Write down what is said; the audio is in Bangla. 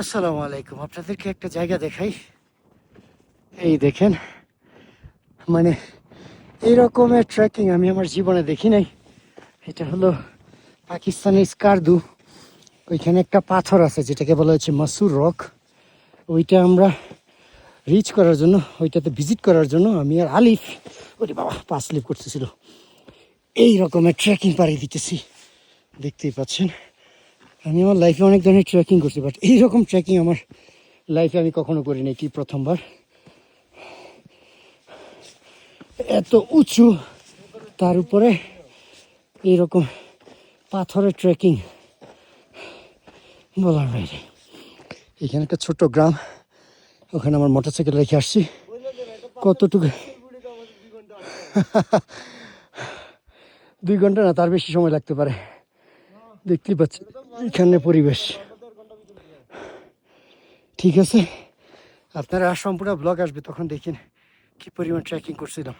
আসসালামু আলাইকুম, আপনাদেরকে একটা জায়গা দেখাই। এই দেখেন, মানে এই রকমের ট্রেকিং আমি আমার জীবনে দেখি নাই। এটা হলো পাকিস্তানের স্কারদু। ওইখানে একটা পাথর আছে যেটাকে বলা হচ্ছে মাসুর রক। ওইটা আমরা রিচ করার জন্য, ওইটাতে ভিজিট করার জন্য আমি আর আলিফ, ওরে বাবা পা স্লিপ করতেছিল, এই রকমের ট্রেকিং পাড়ি দিতেছি। দেখতেই পাচ্ছেন, আমি আমার লাইফে অনেক ধরনের ট্রেকিং করছি, বাট এইরকম ট্রেকিং আমার লাইফে আমি কখনো করিনি, কি প্রথমবার। এত উঁচু, তার উপরে এইরকম পাথরের ট্রেকিং বলার বাইরে। এখানে একটা ছোট্ট গ্রাম, ওখানে আমার মোটরসাইকেল রেখে আসছি। কতটুকু 2 ঘন্টা না, তার বেশি সময় লাগতে পারে। দেখতেই পাচ্ছি এখানে পরিবেশ। ঠিক আছে, আপনারা সম্পূর্ণ ব্লগ আসবে, তখন দেখেন কি পরিমাণ ট্রেকিং করছিলাম।